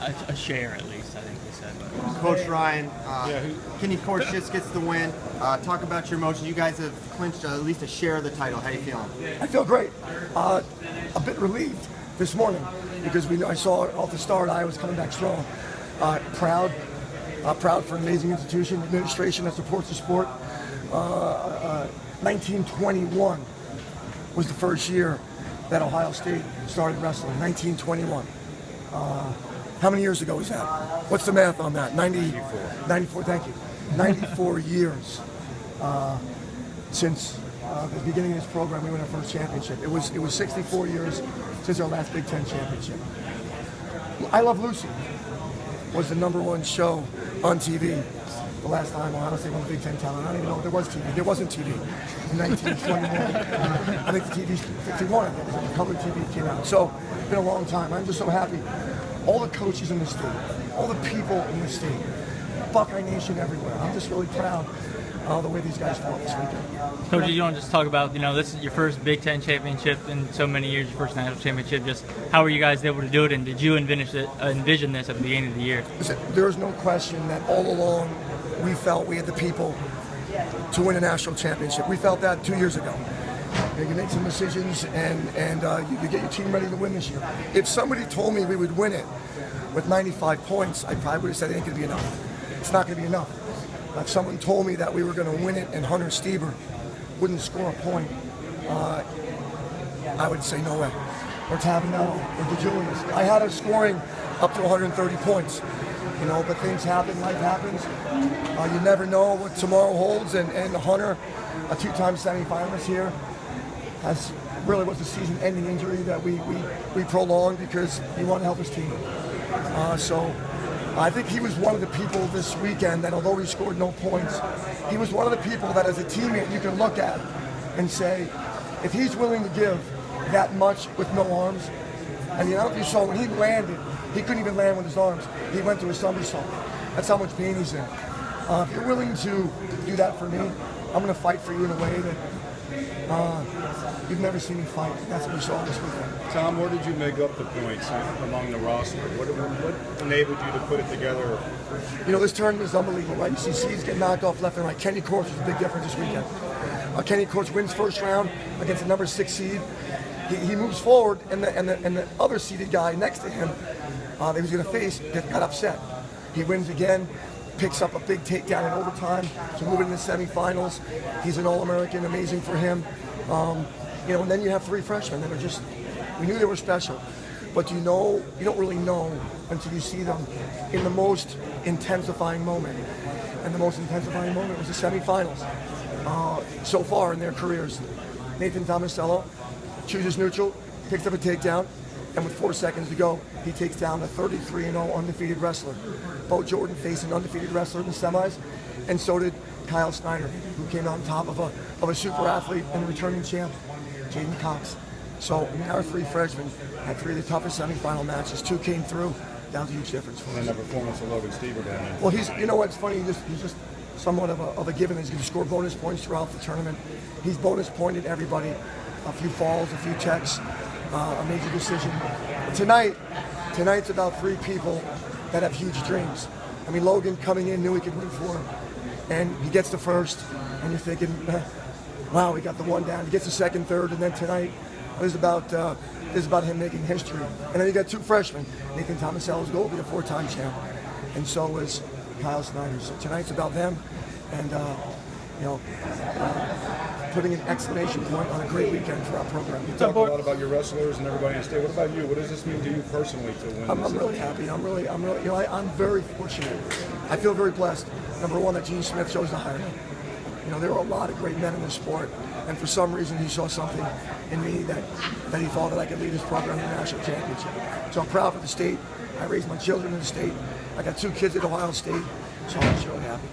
a share at least, I think they said. But. Coach Ryan, Kenny Court just gets the win. Talk about your emotions. You guys have clinched at least a share of the title. How are you feeling? I feel great. A bit relieved this morning because I saw off the start I was coming back strong. Proud for an amazing institution, administration that supports the sport. 1921 was the first year that Ohio State started wrestling. 1921. How many years ago was that? What's the math on that? 94, thank you. 94 years since the beginning of this program. We won our first championship. It was 64 years since our last Big Ten championship. I Love Lucy was the #1 show on TV the last time Ohio State won the Big Ten title. I don't even know if there was TV. There wasn't TV in 1921. I think the TV's 51. I think the color TV came out. So it's been a long time. I'm just so happy. All the coaches in the state, all the people in the state, Buckeye Nation everywhere. I'm just really proud of the way these guys fought this weekend. Coach, you want to just talk about, this is your first Big Ten championship in so many years, your first national championship. Just how were you guys able to do it, and did you envision this at the beginning of the year? Listen, there's no question that all along we felt we had the people to win a national championship. We felt that 2 years ago. You make some decisions and you get your team ready to win this year. If somebody told me we would win it with 95 points, I probably would have said it ain't going to be enough. It's not going to be enough. If someone told me that we were going to win it and Hunter Stieber wouldn't score a point, I would say no way. Or Tavanello, or DeJulius. I had us scoring up to 130 points. But things happen, life happens. You never know what tomorrow holds, and Hunter, a two-time semifinalist here, was a season-ending injury that we prolonged because he wanted to help his team. So I think he was one of the people this weekend that, although he scored no points, he was one of the people that as a teammate you can look at and say, if he's willing to give that much with no arms, I don't know if you saw when he landed, he couldn't even land with his arms. He went to a somersault. That's how much pain he's in. If you're willing to do that for me, I'm going to fight for you in a way that you've never seen me fight. That's what we saw this weekend. Tom, where did you make up the points among the roster? What enabled you to put it together? This tournament is unbelievable, right? You see seeds get knocked off left and right. Kenny Court was a big difference this weekend. Kenny Court wins first round against the #6 seed. He moves forward, and the other seeded guy next to him that he was going to face got upset. He wins again, picks up a big takedown in overtime, so moving to the semifinals. He's an All-American, amazing for him. And then you have 3 freshmen that are just, we knew they were special, but you don't really know until you see them in the most intensifying moment. And the most intensifying moment was the semifinals so far in their careers. Nathan Tomasello chooses neutral, picks up a takedown, and with 4 seconds to go, he takes down a 33-0 undefeated wrestler. Bo Jordan faced an undefeated wrestler in the semis, and so did Kyle Snyder, who came out on top of a super athlete and a returning champ, Jaden Cox. So our 3 freshmen had 3 of the toughest semifinal matches. 2 came through. That was a huge difference for us. And the performance of Logan Stieber down there. Well, what's funny, he's just somewhat of a given. He's going to score bonus points throughout the tournament. He's bonus pointed everybody. A few falls, a few checks, a major decision. Tonight's about 3 people that have huge dreams. Logan coming in knew he could win 4, and he gets the first, and you're thinking, wow, he got the 1 down. He gets the second, third, and then tonight is about him making history. And then you got 2 freshmen. Nathan Tomasello's goal to be a 4-time champ, and so was Kyle Snyder. So tonight's about them, and putting an exclamation point on a great weekend for our program. You talk a lot about your wrestlers and everybody in the state. What about you? What does this mean to you personally to win? I'm really happy. I'm very fortunate. I feel very blessed. #1, that Gene Smith chose to hire me. There are a lot of great men in this sport, and for some reason he saw something in me that he thought that I could lead this program to the national championship. So I'm proud for the state. I raised my children in the state. I got 2 kids at Ohio State, so I'm just really happy.